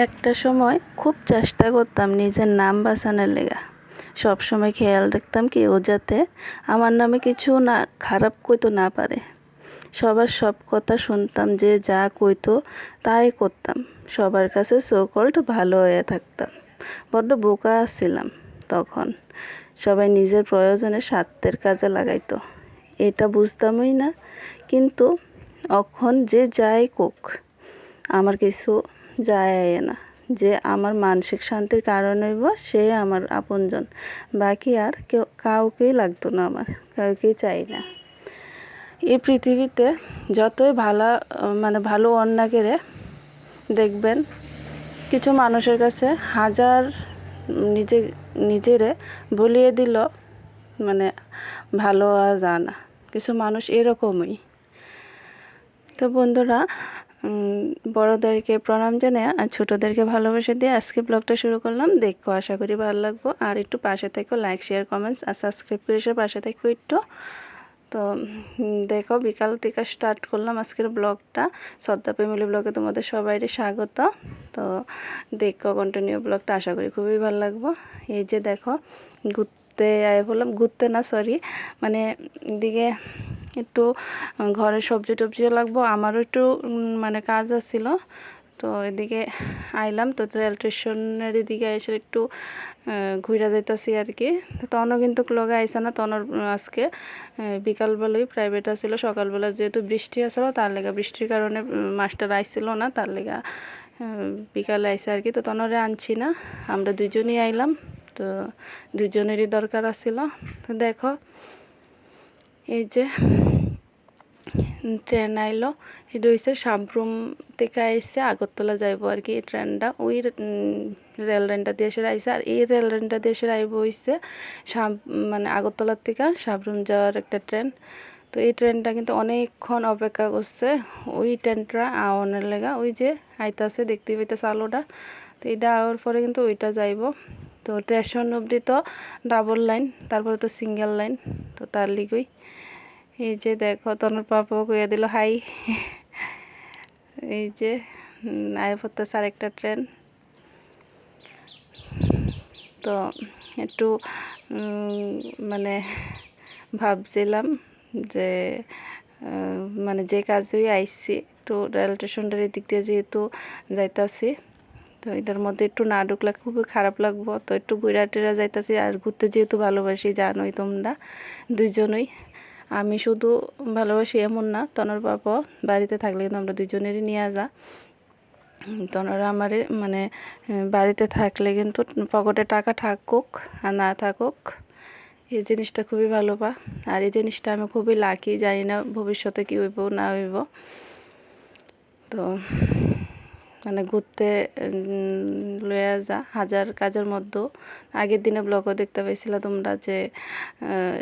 একটা সময় খুব চেষ্টা করতাম নিজের নাম বাঁচানোর লেগা। সব সময় খেয়াল রাখতাম কেউ যাতে আমার নামে কিছু না খারাপ কইতো না পারে। সবার সব কথা শুনতাম, যে যা কইতো তাই করতাম। সবার কাছে সোকল্ড ভালো হয়ে থাকতাম। বড্ড বোকা ছিলাম তখন। সবাই নিজের প্রয়োজনে স্বার্থের কাজে লাগাইতো, এটা বুঝতামই না। কিন্তু এখন যে যাই কোক আমার কিছু যায় না। যে আমার মানসিক শান্তির কারণ হইব সে আমার আপনজন, বাকি আর কাউকেই লাগতো না, আমার কাউকেই চাই না। এই পৃথিবীতে যতই ভালো অন্যাকেরে দেখবেন, কিছু মানুষের কাছে হাজার নিজেরে বলিয়ে দিল ভালো আর জানা। কিছু মানুষ এরকমই। তো বন্ধুরা, বড়োদেরকে প্রণাম জানিয়ে আর ছোটোদেরকে ভালোবাসা দিয়ে আজকে ব্লগটা শুরু করলাম। দেখো, আশা করি ভালো লাগবো। আর একটু পাশে থেকো, লাইক শেয়ার কমেন্টস আর সাবস্ক্রাইব করে এসে পাশে থেকো একটু। তো দেখো, বিকাল থেকে স্টার্ট করলাম আজকের ব্লগটা। শ্রদ্ধা ফ্যামিলি ব্লগে তোমাদের সবাইকে স্বাগত। তো দেখো কন্টিনিউ ব্লগটা, আশা করি খুবই ভালো লাগবো। এই যে দেখো, ঘুরতে বললাম, ঘুরতে না সরি, এদিকে একটু ঘরে সবজি টবজিও লাগবো, আমারও একটু কাজ আছিল। তো এদিকে আইলাম। তো রেল স্টেশনের এদিকে এসে একটু ঘুরে যাইতেছি আর কি। তনও কিন্তু লগে আইসা না, তনর আজকে বিকালবেলায় প্রাইভেট আসছিল। সকালবেলা যেহেতু বৃষ্টি আসলো, তার লেগা বৃষ্টির কারণে মাস্টার আইছিল না, তার লেগা বিকালে আইসে আর কি। তো তনরে আনছি না, আমরা দুজনই আইলাম। তো দুজনেরই দরকার আছিল। তো দেখো, এই যে ট্রেন আইলো। এটা হচ্ছে সাবরুম থেকে আইসে আগরতলা যাইব আর কি। এই ট্রেনটা ওই রেল লাইনটা দিয়ে এসে আইসে। আর এই রেল লাইনটা দিয়ে এসে আইব হইছে আগরতলার থেকে সাবরুম যাওয়ার একটা ট্রেন। তো এই ট্রেনটা কিন্তু অনেকক্ষণ অপেক্ষা করছে ওই ট্রেনটা আওয়ানোর লেগা। ওই যে আইতাছে, দেখতে পাইতেছে আলোটা। তো এটা আওয়ার পরে কিন্তু ওইটা যাইব। তো স্টেশন অবধি তো ডাবল লাইন, তারপরে তো সিঙ্গেল লাইন। তো তার লিগই এই যে দেখো, তনুর পাপাও কইয়া দিল হাই। এই যে আয় পড়তেছে আরেকটা ট্রেন। তো একটু ভাবছিলাম যে যে কাজেই আইসি, একটু রেল স্টেশনটার দিক দিয়ে যেহেতু যাইতাছি, তো এটার মধ্যে একটু না ঢুকলে খুবই খারাপ লাগবো। তো একটু ঘুরা টেরা যাইতাছি। আর ঘুরতে যেহেতু ভালোবাসি, জানোই তোমরা দুইজনই। আমি শুধু ভালোবাসি এমন না, তনর বাবা বাড়িতে থাকলে কিন্তু আমরা দুজনেরই নিয়ে যা। তনরা আমারে বাড়িতে থাকলে কিন্তু পকেটে টাকা থাকুক আর না থাকুক, এই জিনিসটা খুবই ভালো পা। আর এই জিনিসটা আমি খুবই লাকি, জানি না ভবিষ্যতে কী হইব না হইব। তো ঘুরতে লইয়া যা হাজার কাজের মধ্যেও। আগের দিনে ব্লগও দেখতে পাইছিলা তোমরা যে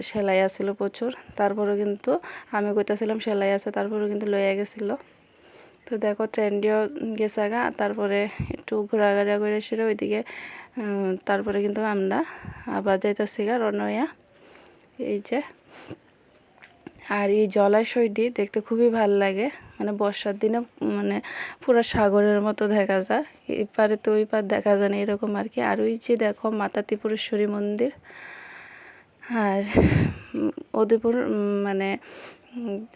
সেলাই আসছিল প্রচুর। তারপরেও কিন্তু আমি কইতাছিলাম সেলাই আছে, তারপরেও কিন্তু লইয়া গেছিল। তো দেখো, ট্রেনটিও গেছে গা। তারপরে একটু ঘোরাঘুরা করে সেরে ওইদিকে তারপরে কিন্তু আমরা আবার যাইতেছি গা রনয়া। এই যে, আর এই জলাশয়টি দেখতে খুবই ভালো লাগে। বর্ষার দিনে পুরো সাগরের মতো দেখা যায়। এই পারে তো ওই পার দেখা যায় না, এরকম আর কি। আর ওই যে দেখো, মাতা ত্রিপুরেশ্বরী মন্দির। আর উদয়পুর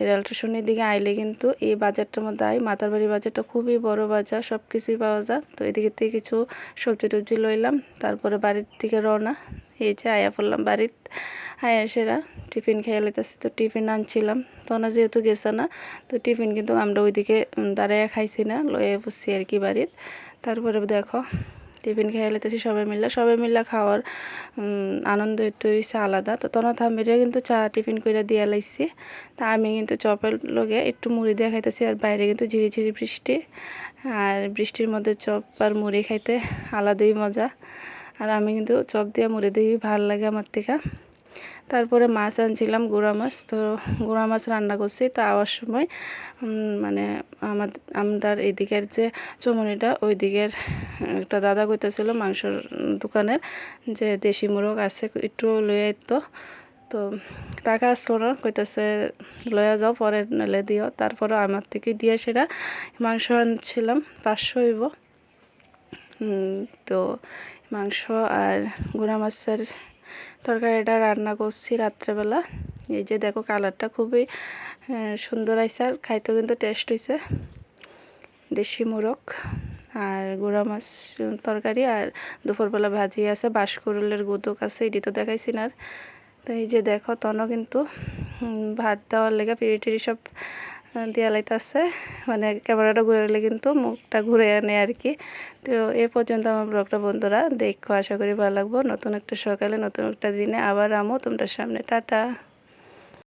রেল স্টেশনের দিকে আইলে কিন্তু এই বাজারটার মধ্যে মাতার বাড়ি বাজারটা খুবই বড় বাজার, সব কিছুই পাওয়া যায়। তো এদিকে থেকে কিছু সবজি টবজি লইলাম, তারপরে বাড়ির থেকে রওনা। এই যে আয়া পড়লাম বাড়ির। আয়া সেরা টিফিন খেয়ে লইতেছি। তো টিফিন আনছিলাম, তখন যেহেতু গেছে না, তো টিফিন কিন্তু আমরা ওইদিকে দাঁড়াইয়া খাইছি না, লয়ে বসছি আর কি বাড়ির। তারপরে দেখো, টিফিন খেয়ে লেতেছি সবাই মিলে খাওয়ার আনন্দ একটু হয়েছে আলাদা। তো তখন থামিরে কিন্তু চা টিফিন করে দিয়ে লাইছি। তা আমি কিন্তু চপের লগে একটু মুড়ি দিয়ে খাইতেছি। আর বাইরে কিন্তু ঝিরিঝিরি বৃষ্টি, আর বৃষ্টির মধ্যে চপ আর মুড়ি খাইতে আলাদাই মজা। আর আমি কিন্তু চপ দিয়ে মুড়ি দিয়ে ভাল লাগে আমার থেকে। তারপরে মাছ আনছিলাম, গুঁড়া মাছ। তো গুঁড়া মাছ রান্না করছি। তা আওয়ার সময় আমরা এদিকের যে চমনিটা, ওই দিকের একটা দাদা কইতেছিল মাংসর দোকানের যে দেশি মোরগ আছে, একটু লইয়া তো টাকা আসলো না, কইতেছে লইয়া যাও, পরে নেলে দিও। তারপরে আমার থেকে দিয়ে সেটা মাংস আনছিলাম, 500 হইব। তো মাংস আর গুঁড়া মাছের তরকারিটা রান্না করছি রাত্রেবেলা। এই যে দেখো কালারটা খুবই সুন্দর আইছে, আর খাইতেও কিন্তু টেস্ট হয়েছে। দেশি মোরগ আর গুঁড়া মাছ তরকারি, আর দুপুরবেলা ভাজি আছে, বাঁশকুড়ুলের গুদক আছে, এটি তো দেখাইছি না। তো এই যে দেখো তনও কিন্তু ভাত দেওয়ার লেগে পিড়ি টিড়ি সব দিয়া লাইতেছে, মানে ক্যামেরাটা ঘুরালে কিন্তু মুখটা ঘুরে আনে আর কি। তো এ পর্যন্ত আমার ব্লগটা বন্ধুরা দেখো, আশা করি ভালো লাগবো। নতুন একটা সকালে নতুন একটা দিনে আবার আমো তোমরা সামনে। টাটা।